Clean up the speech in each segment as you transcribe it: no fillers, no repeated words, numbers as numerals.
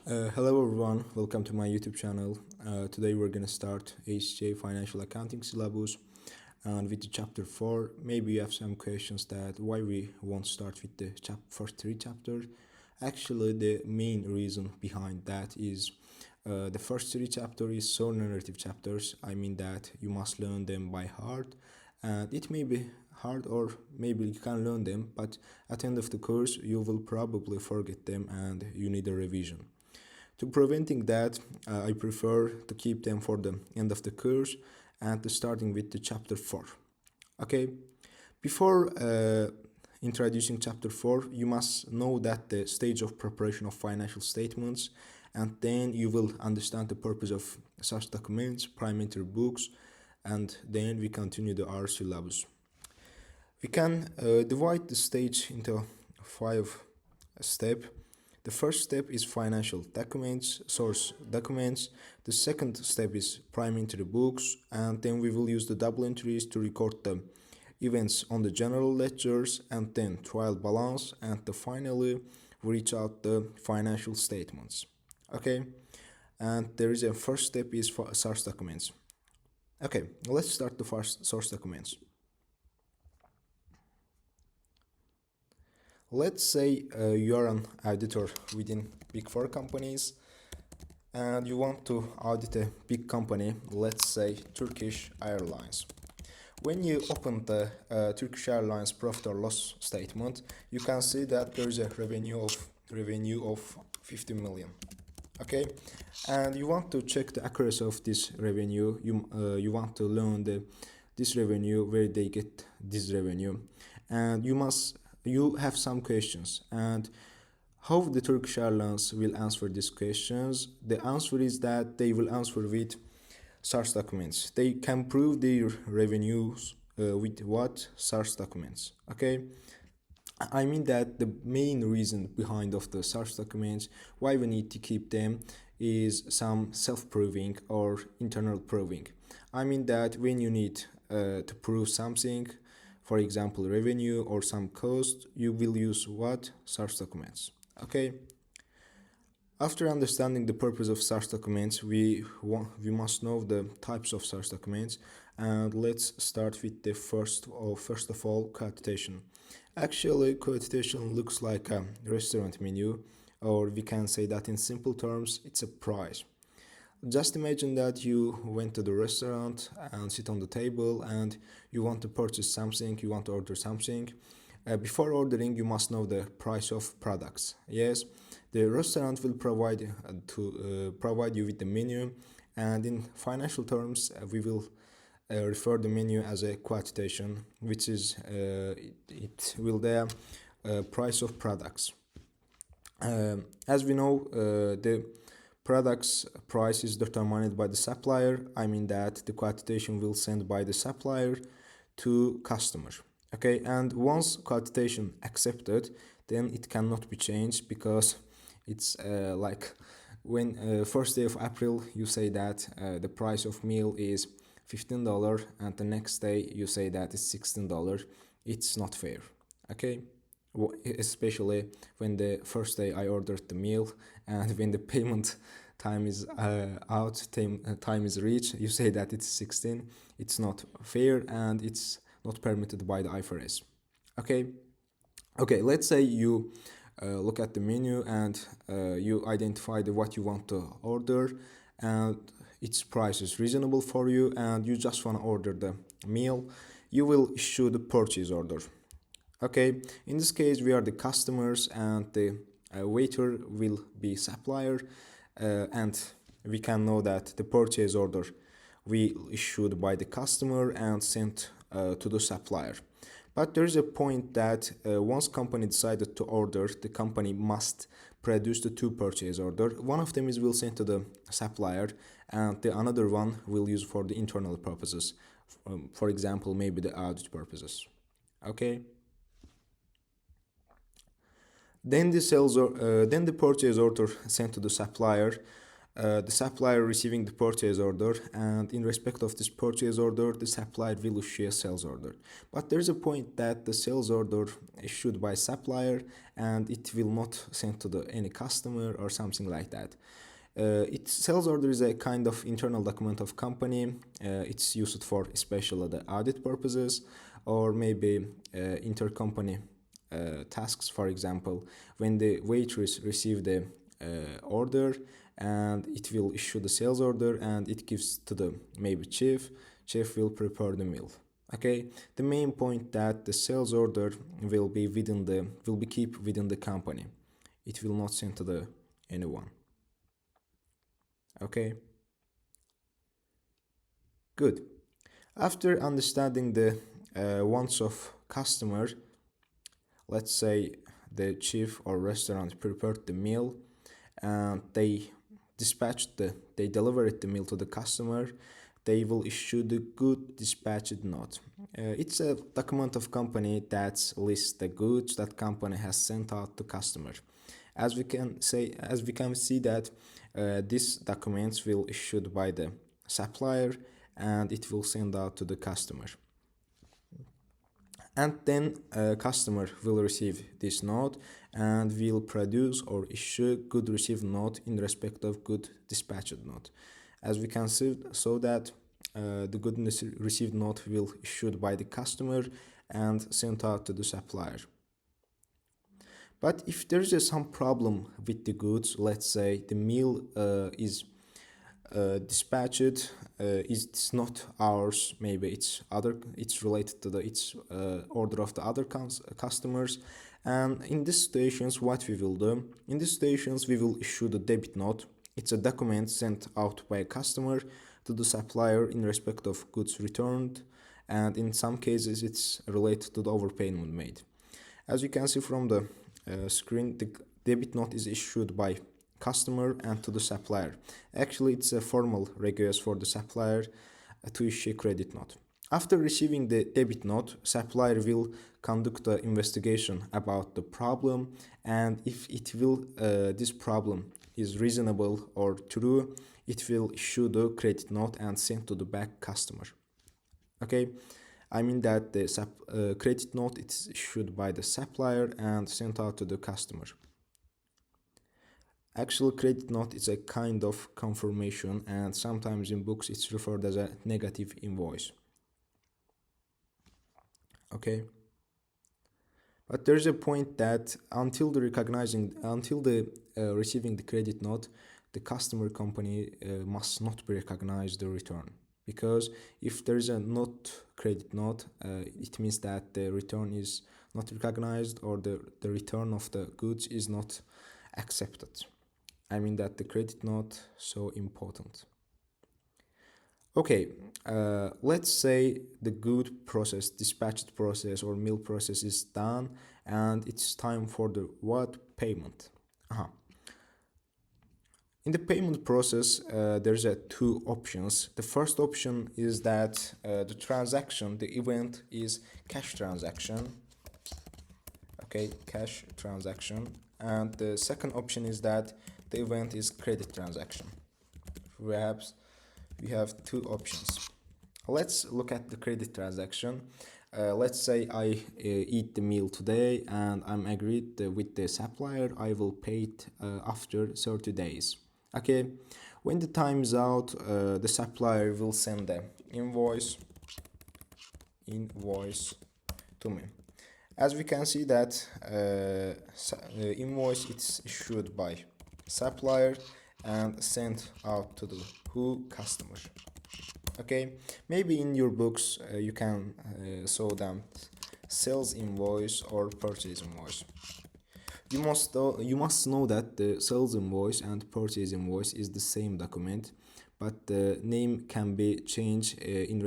Hello everyone, welcome to my YouTube channel. Today we're gonna start ACCA Financial Accounting syllabus, and with the chapter 4, maybe you have some questions that why we won't start with the first 3 chapters. Actually, the main reason behind that is the first 3 chapters is so narrative chapters. I mean that you must learn them by heart, and it may be hard or maybe you can learn them, but at the end of the course you will probably forget them and you need a revision. To preventing that, I prefer to keep them for the end of the course and starting with the chapter 4. Okay, before introducing chapter 4, you must know that the stage of preparation of financial statements, and then you will understand the purpose of such documents, parliamentary books, and then we continue our syllabus. We can divide the stage into 5 steps. The first step is financial documents, source documents. The second step is parliamentary books, and then we will use the double entries to record the events on the general ledgers, and then trial balance, and finally we reach out the financial statements. Okay, and there is a first step is for source documents. Okay, let's start the first source documents. Let's say you are an auditor within Big Four companies and you want to audit a big company, let's say Turkish Airlines. When you open the Turkish Airlines profit or loss statement, you can see that there is a revenue of 50 million. Okay, and you want to check the accuracy of this revenue. You want to learn this revenue, where they get this revenue, and you have some questions, and how the Turkish Airlines will answer these questions. The answer is that they will answer with source documents. They can prove their revenues with what? Source documents. Okay, I mean that the main reason behind of the source documents, why we need to keep them, is some self-proving or internal proving. I mean that when you need to prove something, for example revenue or some cost, you will use what? Source documents. Okay, after understanding the purpose of source documents, we must know the types of source documents, and let's start with the first of all, quotation. Actually, quotation looks like a restaurant menu, or we can say that in simple terms, it's a price. Just imagine that you went to the restaurant and sit on the table and you want to purchase something, you want to order something. Before ordering, you must know the price of products. Yes, the restaurant will provide you with the menu, and in financial terms, we will refer the menu as a quotation, which is it will the price of products. As we know, the products price is determined by the supplier. I mean that the quotation will send by the supplier to customer. Okay, and once quotation accepted, then it cannot be changed, because it's like when first day of April you say that the price of meal is $15, and the next day you say that it's $16. It's not fair. Okay, especially when the first day I ordered the meal and when the payment time is time is reached, you say that it's 16. It's not fair and it's not permitted by the IFRS. Okay, let's say you look at the menu and you identify what you want to order, and its price is reasonable for you, and you just want to order the meal. You will issue the purchase order. Okay, in this case we are the customers and the waiter will be supplier, and we can know that the purchase order we issued by the customer and sent to the supplier. But there is a point that once company decided to order, the company must produce the 2 purchase order. One of them is will send to the supplier, and the another one will use for the internal purposes. For example, maybe the audit purposes. Okay. Then the purchase order sent to the supplier the supplier receiving the purchase order, and in respect of this purchase order, the supplier will issue a sales order. But there's a point that the sales order issued by supplier and it will not send to any customer or something like that. Its sales order is a kind of internal document of company. It's used for especially the audit purposes, or maybe intercompany tasks. For example, when the waitress receive the order, and it will issue the sales order and it gives to the maybe chef will prepare the meal. Okay, the main point that the sales order will be kept within the company. It will not send to the anyone. Okay, good. After understanding the wants of customer, let's say the chef or restaurant prepared the meal and they delivered the meal to the customer, they will issue the good dispatched note. It's a document of company that lists the goods that company has sent out to customer. As we can see that this documents will issued by the supplier and it will send out to the customer. And then a customer will receive this note and will produce or issue good received note in respect of good dispatched note. As we can see, so that the good received note will issued by the customer and sent out to the supplier. But if there is some problem with the goods, let's say the meal is dispatched, it's not ours, maybe it's related to its order of the other customers, and in these situations what we will do, in these situations we will issue the debit note. It's a document sent out by a customer to the supplier in respect of goods returned, and in some cases it's related to the overpayment made. As you can see from the screen, the debit note is issued by customer and to the supplier. Actually, it's a formal request for the supplier to issue a credit note. After receiving the debit note, supplier will conduct an investigation about the problem, and if this problem is reasonable or true, it will issue the credit note and send to the back customer. Okay, I mean that the credit note is issued by the supplier and sent out to the customer. Actual credit note is a kind of confirmation, and sometimes in books it's referred as a negative invoice. Okay, but there's a point that until receiving the credit note, the customer company must not recognize the return, because if there is a credit note, it means that the return is not recognized, or the return of the goods is not accepted. I mean that the credit note so important. Okay, let's say the good process, dispatched process or meal process is done, and it's time for the payment. In the payment process, there's two options. The first option is that the event is cash transaction. Okay, cash transaction. And the second option is that the event is credit transaction. Perhaps we have two options. Let's look at the credit transaction. Let's say I eat the meal today and I'm agreed with the supplier. I will pay it after 30 days. Okay, when the time is out, the supplier will send the invoice to me. As we can see that invoice it's issued by supplier and sent out to the customer. Okay, maybe in your books you can show them sales invoice or purchase invoice. You must know that the sales invoice and purchase invoice is the same document, but the name can be changed in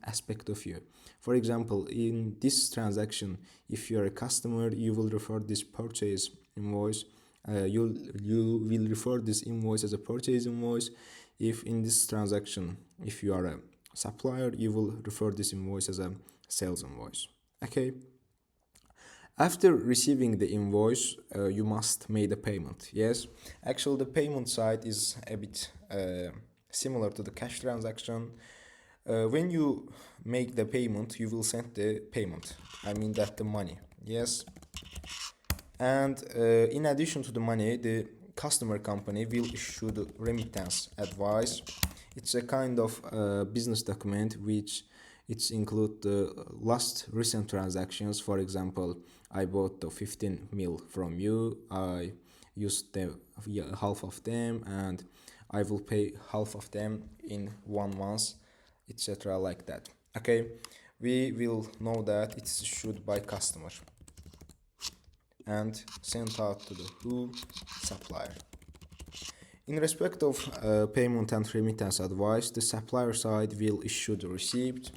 aspect of you. For example, in this transaction, if you are a customer, you will refer this purchase invoice. You will refer this invoice as a purchase invoice. If in this transaction, if you are a supplier, you will refer this invoice as a sales invoice. Okay. After receiving the invoice, you must make the payment. Yes, actually the payment side is a bit similar to the cash transaction. When you make the payment, you will send the payment. I mean that the money. Yes, and in addition to the money, the customer company will issue the remittance advice. It's a kind of business document which it include the last recent transactions. For example, I bought the 15 mil from you, I used the half of them, and I will pay half of them in 1 month, etc. like that. Okay, we will know that it's issued by customer and sent out to the who supplier. In respect of payment and remittance advice, the supplier side will issue the receipt.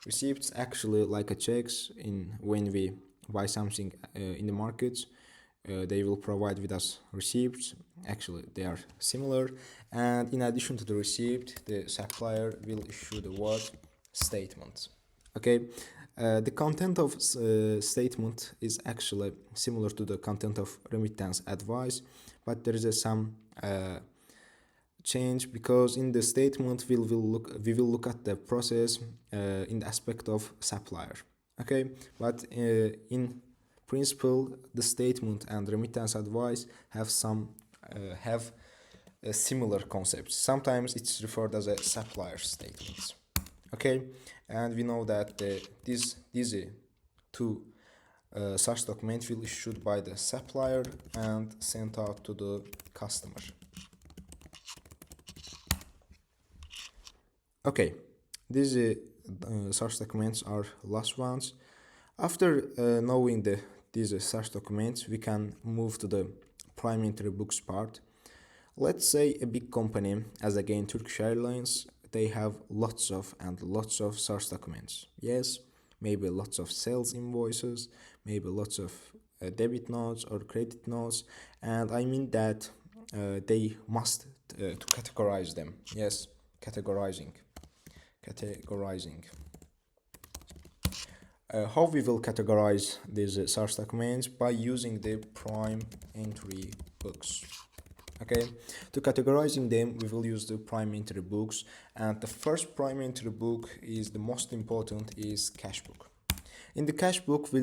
Receipts actually like a checks in when we buy something in the market. They will provide with us receipts. Actually, they are similar. And in addition to the receipt, the supplier will issue the what statement. Okay, the content of statement is actually similar to the content of remittance advice, but there is some change, because in the statement we will look at the process in the aspect of supplier. Okay, but in principle, the statement and remittance advice have similar concepts. Sometimes it's referred as a supplier statement. Okay, and we know that these two such documents will issued by the supplier and sent out to the customer. Okay, these such documents are last ones. After knowing these such documents, we can move to the prime entry books part. Let's say a big company, as again Turkish Airlines, they have lots of such documents. Yes, maybe lots of sales invoices, maybe lots of debit notes or credit notes, and I mean that they must to categorize them. Yes, categorizing. How we will categorize these source documents? By using the prime entry books. Okay, to categorizing them, we will use the prime entry books, and the first prime entry book is the most important, is cash book. In the cash book, we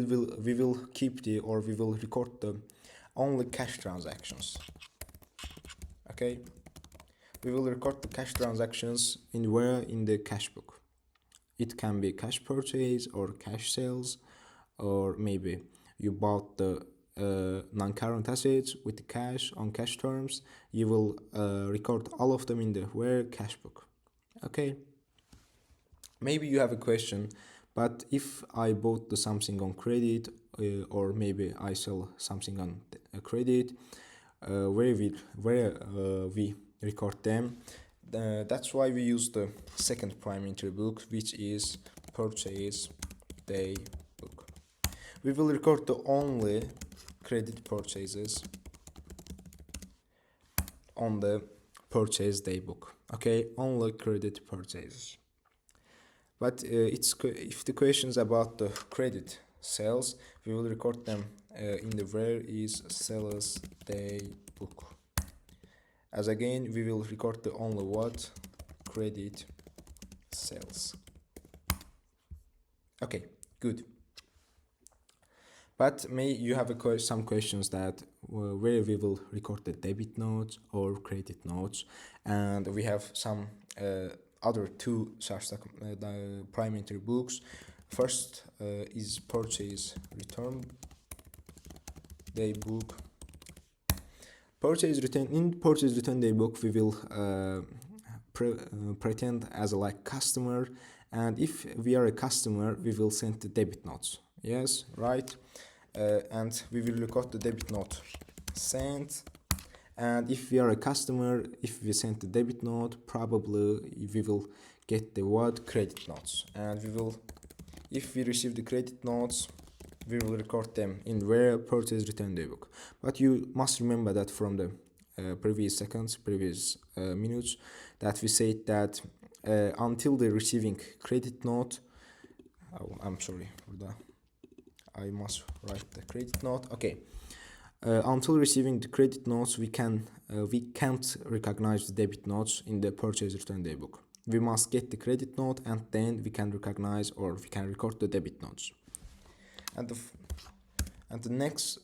will keep we will record the only cash transactions. Okay, we will record the cash transactions in the cash book. It can be cash purchase or cash sales, or maybe you bought the non-current assets with the cash on cash terms. You will record all of them in the cash book. Okay, maybe you have a question, but if I bought something on credit, or maybe I sell something on credit, where we record them? That's why we use the second prime entry book, which is purchase day book. We will record the only credit purchases on the purchase day book. Okay, only credit purchases. But if the questions about the credit sales, we will record them in the where is seller's day book. As again, we will record the only what credit sales. Okay, good. But you have some questions that where we will record the debit notes or credit notes, and we have some other two such prime entry books. First is purchase return day book. In purchase return day book, we will pretend as a customer, and if we are a customer, we will send the debit notes. Yes, right. And we will record the debit note sent. And if we are a customer, if we send the debit note, probably we will get the credit notes. And if we receive the credit notes, we will record them in purchase return day book. But you must remember that from the previous minutes, that we said that until the receiving credit note, I'm sorry for that. I must write the credit note. Okay. Until receiving the credit notes, we can't recognize the debit notes in the purchase return daybook. We must get the credit note and then we can recognize or we can record the debit notes. And the next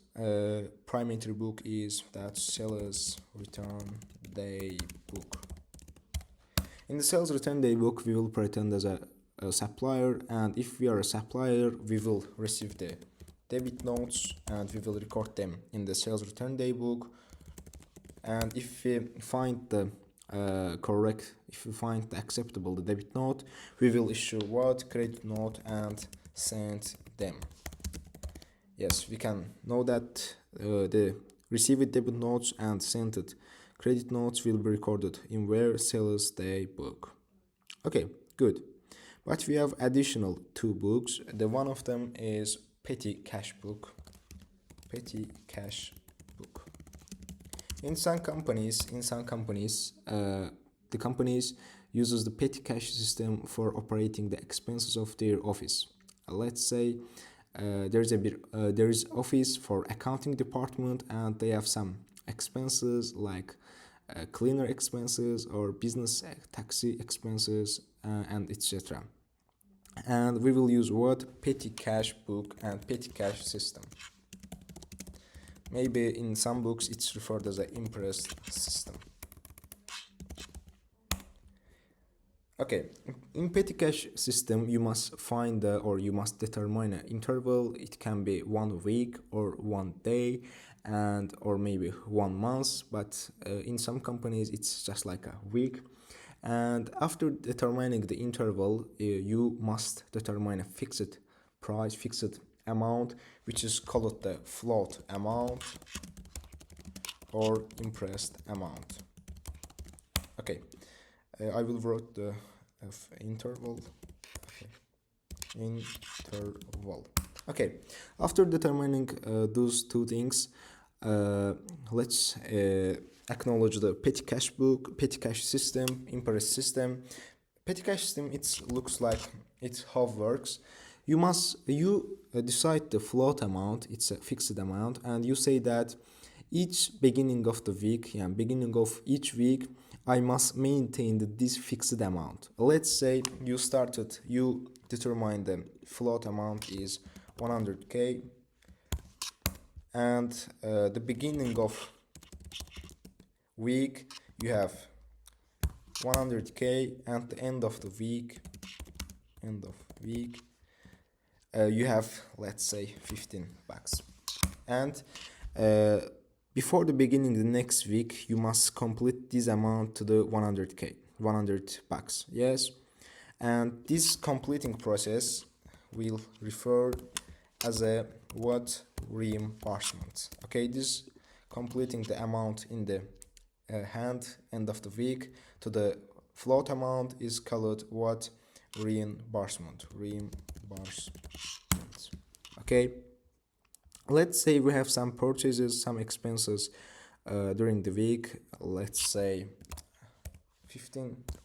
prime entry book is that seller's return daybook. In the sales return daybook, we will pretend as a supplier, and if we are a supplier, we will receive the debit notes and we will record them in the sales return daybook. And if we find the acceptable the debit note, we will issue what credit note and send them. Yes, we can know that the received debit notes and sent credit notes will be recorded in where seller's daybook. Okay, good. But we have additional two books. The one of them is petty cash book. Petty cash book. In some companies, the companies uses the petty cash system for operating the expenses of their office. Let's say there is office for accounting department, and they have some expenses like cleaner expenses or business taxi expenses and etc. And we will use what? Petty cash book and petty cash system. Maybe in some books it's referred as an interest system. Okay, in petty cash system you must find you must determine an interval. It can be 1 week or 1 day and or maybe 1 month, but in some companies it's just like a week. And after determining the interval, you must determine a fixed price, fixed amount, which is called the float amount or interest amount. Okay, I will write the interval. Okay. Interval. Okay, after determining those two things, let's acknowledge the petty cash book, petty cash system, interest system. Petty cash system, it looks like it's how it works. You decide the float amount, it's a fixed amount, and you say that each beginning of the week, beginning of each week, I must maintain this fixed amount. Let's say you determine the float amount is 100k, and the beginning of week you have 100k, and the end of the week you have, let's say, $15. And before the beginning the next week you must complete this amount to the 100k, $100. Yes, and this completing process will refer as a what? Reimbursement. Okay, this completing the amount in the end of the week to the float amount is called what? Reimbursement. Okay, let's say we have some purchases, some expenses during the week. Let's say $30,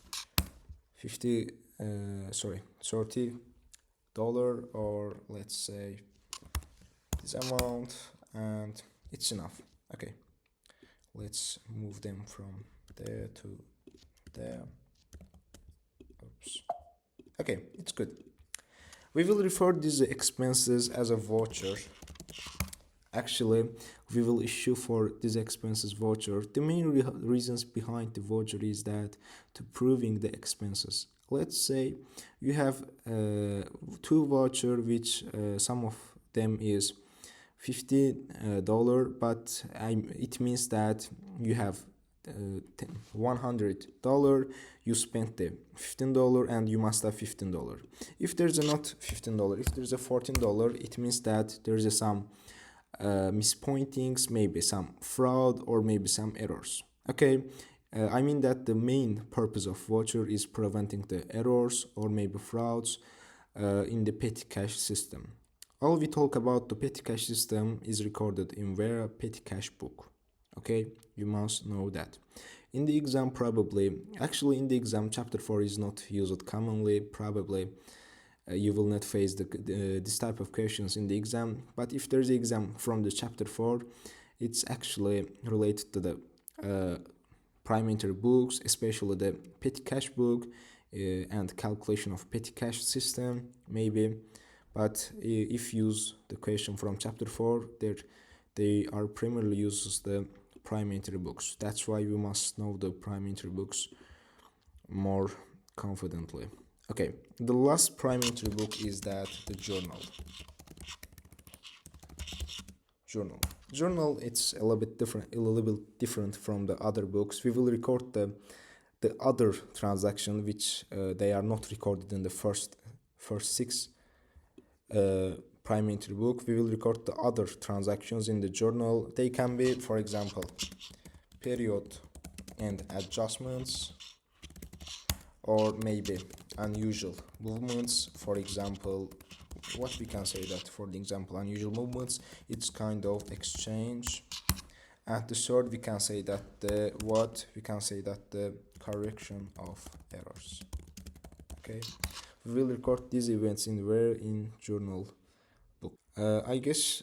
or let's say this amount, and it's enough. Okay, let's move them from there to there. Oops. Okay, it's good. We will refer these expenses as a voucher. Actually, we will issue for these expenses voucher. The main reasons behind the voucher is that to proving the expenses. Let's say you have two voucher, which some of them is $50, but it means that you have $100, you spent the $15, and you must have $15. If there's not $15, if there's a $14, it means that there's some mispointings, maybe some fraud, or maybe some errors. Okay, I mean that the main purpose of voucher is preventing the errors or maybe frauds in the petty cash system. All we talk about the petty cash system is recorded in where petty cash book. Okay, you must know that. In the exam, in the exam, chapter 4 is not used commonly. Probably you will not face this type of questions in the exam. But if there's an exam from the chapter 4, it's actually related to the prime inter books, especially the petty cash book and calculation of petty cash system maybe. But if you use the question from chapter 4, they are primarily uses the prime inter books. That's why we must know the prime inter books more confidently. Okay, the last prime inter book is that the journal. Journal, it's a little bit different from the other books. We will record the other transaction which they are not recorded in the first six prime inter book. We will record the other transactions in the journal. They can be, for example, period and adjustments, or maybe unusual movements. For example, what we can say that, for the example, unusual movements, it's kind of exchange. At the third, we can say that the correction of errors. Okay, we will record these events in journal book. I guess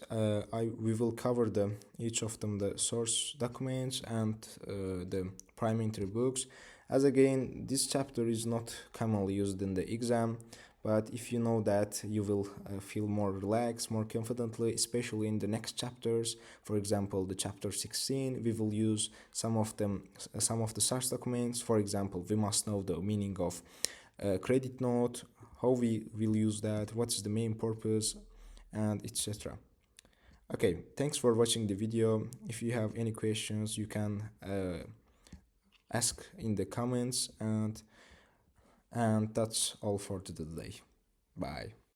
we will cover each of them, the source documents and the prime inter books. As again, this chapter is not commonly used in the exam, but if you know that, you will feel more relaxed, more confidently, especially in the next chapters. For example, the chapter 16, we will use some of the source documents. For example, we must know the meaning of credit note, how we will use that, what is the main purpose, and etc. Okay, thanks for watching the video. If you have any questions, you can ask in the comments, and that's all for today. Bye.